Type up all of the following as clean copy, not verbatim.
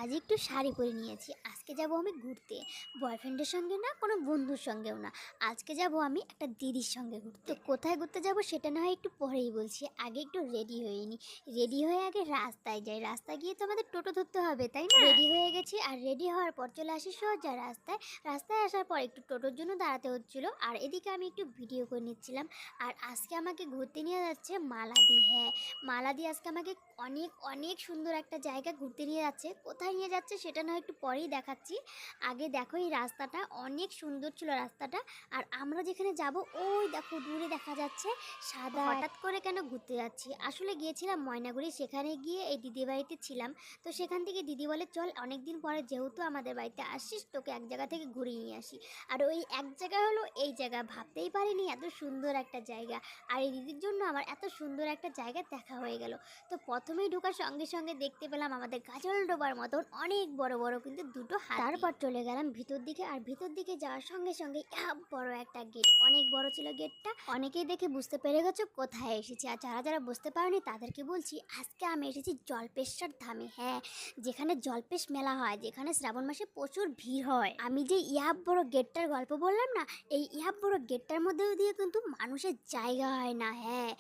আজ একটু শাড়ি পরে নিয়েছি। আজকে যাব আমি ঘুরতে। বয়ফ্রেন্ডের সঙ্গে না, কোনো বন্ধুর সঙ্গেও না। আজকে যাব আমি একটা দিদির সঙ্গে ঘুরতে। তো কোথায় ঘুরতে যাব সেটা না হয় একটু পরেই বলছি। আগে একটু রেডি হয়ে নিই। রেডি হয়ে আগে রাস্তায় যাই। রাস্তায় গিয়ে তো আমাদের টোটো ধরতে হবে, তাই না? রেডি হয়ে গেছি আর রেডি হওয়ার পর চলে আসি সোজা রাস্তায়। রাস্তায় আসার পর একটু টোটোর জন্য দাঁড়াতে হচ্ছিল। আর এদিকে আমি একটু ভিডিও করে নিচ্ছিলাম। আর আজকে আমাকে ঘুরতে নিয়ে যাচ্ছে মালাদি। হ্যাঁ, মালাদি আজকে আমাকে অনেক অনেক সুন্দর একটা জায়গা ঘুরতে নিয়ে যাচ্ছে। কোথায় নিয়ে যাচ্ছে সেটা না একটু পরেই দেখাচ্ছি। আগে দেখো এই রাস্তাটা অনেক সুন্দর ছিল রাস্তাটা। আর আমরা যেখানে যাব ওই দেখো দূরে দেখা যাচ্ছে সাদা। হঠাৎ করে কেন ঘুরতে যাচ্ছি, আসলে গিয়েছিলাম ময়নাগুড়ি। সেখানে গিয়ে এই দিদির বাড়িতে ছিলাম। তো সেখান থেকে দিদি বলে চল অনেক দিন পরে যেহেতু আমাদের বাড়িতে আসিস তোকে এক জায়গা থেকে ঘুরিয়ে নিয়ে আসি। আর ওই এক জায়গা হলো এই জায়গা। ভাবতেই পারিনি এত সুন্দর একটা জায়গা। আর এই দিদির জন্য আমার এত সুন্দর একটা জায়গা দেখা হয়ে গেল। তো প্রথমেই ঢোকার সঙ্গে সঙ্গে দেখতে পেলাম আমাদের গাজল ডোবার মতন অনেক বড় বড় কিন্তু দুটো হাতি। তারপর চলে গেলাম ভিতর দিকে। আর ভিতর দিকে যাওয়ার সঙ্গে সঙ্গে বড় একটা গেট, অনেক বড় ছিল গেটটা। অনেকেই দেখে বুঝতে পেরে গেছো কোথায় এসেছি। আর যারা যারা বুঝতে পারেনি তাদেরকে বলছি আজকে আমি এসেছি জল্পেশ্বর ধামে। হ্যাঁ, যেখানে জল্পেশ মেলা হয়, যেখানে শ্রাবণ মাসে প্রচুর ভিড় হয়। আমি যে বড় গেটটার গল্প বললাম না, এই বড় গেটটার মধ্যেও দিয়ে কিন্তু মানুষের জায়গা হয় না। হ্যাঁ,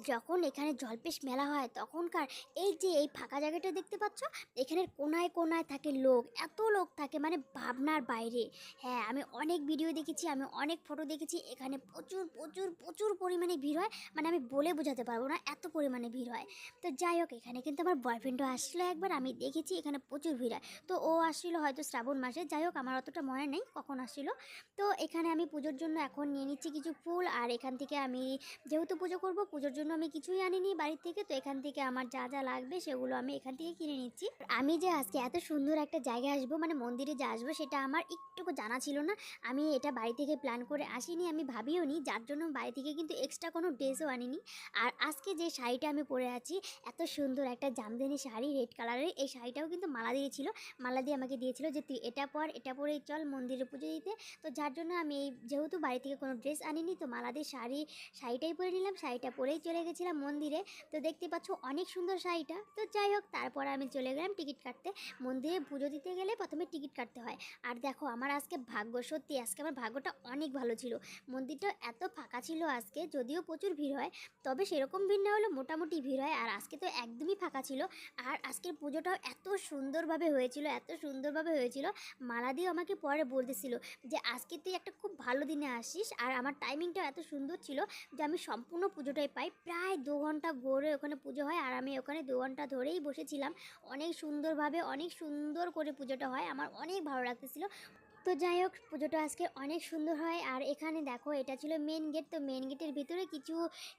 যখন এখানে জল্পেশ মেলা হয় তখনকার এই যে এই ফাঁকা জায়গাটা দেখতে পাচ্ছ, এখানের কোনায় কোনায় থাকে লোক। এত লোক থাকে মানে ভাবনার বাইরে। হ্যাঁ, আমি অনেক ভিডিও দেখেছি, আমি অনেক ফটো দেখেছি। এখানে প্রচুর প্রচুর প্রচুর পরিমাণে ভিড় হয়। মানে আমি বলে বোঝাতে পারবো না এত পরিমাণে ভিড় হয়। তো যাই হোক, এখানে কিন্তু আমার বয়ফ্রেন্ডও আসছিলো একবার, আমি দেখেছি এখানে প্রচুর ভিড় হয়। তো ও আসছিলো হয়তো শ্রাবণ মাসে, যাই হোক আমার অতটা মনে নেই কখন আসছিলো। তো এখানে আমি পুজোর জন্য এখন নিয়ে নিচ্ছি কিছু ফুল। আর এখান থেকে আমি যেহেতু পুজো করব, পুজোর জন্য আমি কিছুই আনিনি বাড়ি থেকে। তো এখান থেকে আমার যা যা লাগবে সেগুলো আমি এখান থেকে কিনে নিচ্ছি। আমি যে আজকে এত সুন্দর একটা জায়গায় আসবো, মানে মন্দিরে যে আসবো, সেটা আমার একটুকু জানা ছিল না। আমি এটা বাড়ি থেকে প্ল্যান করে আসিনি, আমি ভাবিও নি, যার জন্য বাড়ি থেকে কিন্তু এক্সট্রা কোনো ড্রেসও আনিনি। আর আজকে যে শাড়িটা আমি পরে আছি, এত সুন্দর একটা জামদানি শাড়ি রেড কালারের, এই শাড়িটাও কিন্তু মালা দিয়েছিল। মালা দিয়ে আমাকে দিয়েছিল যে তুই এটা পর, এটা পরে চল মন্দিরে পুজো দিতে। তো যার জন্য আমি যেহেতু বাড়ি থেকে কোনো ড্রেস আনিনি, তো মালা দিয়ে শাড়িটাই পরে নিলাম। শাড়িটা পরেই চলে গেছিলাম মন্দিরে। তো দেখতে পাচ্ছ অনেক সুন্দর শাড়িটা। তো যাই হোক, তারপর আমি চলে গেলাম টিকিট কাটতে। মন্দিরে পুজো দিতে গেলে প্রথমে টিকিট কাটতে হয়। আর দেখো আমার আজকে ভাগ্য, সত্যি আজকে আমার ভাগ্যটা অনেক ভালো ছিল। মন্দিরটা এত ফাঁকা ছিল আজকে, যদিও প্রচুর ভিড় হয়, তবে সেরকম ভিড় না হলেও মোটামুটি ভিড় হয়। আর আজকে তো একদমই ফাঁকা ছিল। আর আজকের পুজোটাও এত সুন্দরভাবে হয়েছিল, এত সুন্দরভাবে হয়েছিল। মালা দিয়েও আমাকে পরে বলতেছিল যে আজকে তুই একটা খুব ভালো দিনে আসিস। আর আমার টাইমিংটাও এত সুন্দর ছিল যে আমি সম্পূর্ণ পুজোটাই পাই। প্রায় 2 ঘন্টা ধরে ওখানে পুজো হয়। আর আমি ওখানে 2 ঘন্টা ধরেই বসেছিলাম। অনেক সুন্দরভাবে, অনেক সুন্দর করে পুজোটা হয়, আমার অনেক ভালো লাগতেছিল। তো যাই হোক, পুজোটা আজকে অনেক সুন্দর হয়। আর এখানে দেখো এটা ছিল মেন গেট। তো মেন গেটের ভিতরে কিছু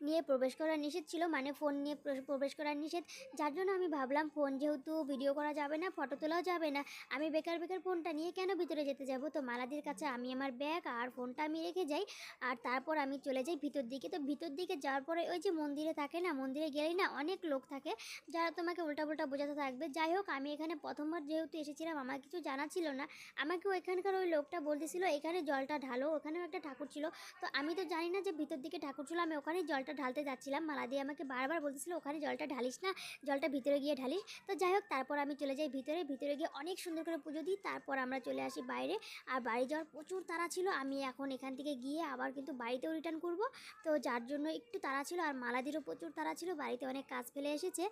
নিয়ে প্রবেশ করা নিষেধ ছিল, মানে ফোন নিয়ে প্রবেশ করা নিষেধ। যার জন্য আমি ভাবলাম ফোন যেহেতু ভিডিও করা যাবে না, ফটো তোলাও যাবে না, আমি বেকার বেকার ফোনটা নিয়ে কেন ভিতরে যেতে যাব। তো মালাদির কাছে আমি আমার ব্যাগ আর ফোনটা আমি রেখে যাই। আর তারপর আমি চলে যাই ভিতর দিকে। তো ভিতর দিকে যাওয়ার পরে ওই যে মন্দিরে থাকে না, মন্দিরে গেলেই না অনেক লোক থাকে যারা তোমাকে উল্টাপুল্টা বোঝাতে থাকবে। যাই হোক, আমি এখানে প্রথমবার যেহেতু এসেছিলাম, আমার কিছু জানা ছিল না। আমাকে ওইখানকার ওই লোকটা বলতেছিল এখানে জলটা ঢালো, ওখানেও একটা ঠাকুর ছিল। তো আমি তো জানি না যে ভিতর দিকে ঠাকুর ছিল, আমি ওখানেই জলটা ঢালতে যাচ্ছিলাম। মালা দিয়ে আমাকে বারবার বলতেছিল ওখানে জলটা ঢালিস না, জলটা ভিতরে গিয়ে ঢালিস। তো যাই হোক, তারপর আমি চলে যাই ভিতরে। ভিতরে গিয়ে অনেক সুন্দর করে পুজো দিই। তারপর আমরা চলে আসি বাইরে। আর বাড়ি যাওয়ার প্রচুর তাড়া ছিল। আমি এখন এখান থেকে গিয়ে আবার কিন্তু বাড়িতেও রিটার্ন করব। তো যার জন্য একটু তাড়া ছিল। আর মালাদিরও প্রচুর তাড়া ছিল, বাড়িতে অনেক কাজ ফেলে এসেছে।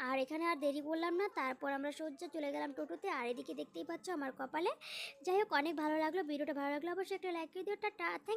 আর এখানে আর দেরি করলাম না, তারপর আমরা সোজা চলে গেলাম টোটোতে। আর এদিকে দেখতেই পাচ্ছ আমার কপালে। যাই হোক, অনেক ভালো লাগলো, ভিডিওটা ভালো লাগলো অবশ্যই একটা লাইক করে দিও। Tata, thank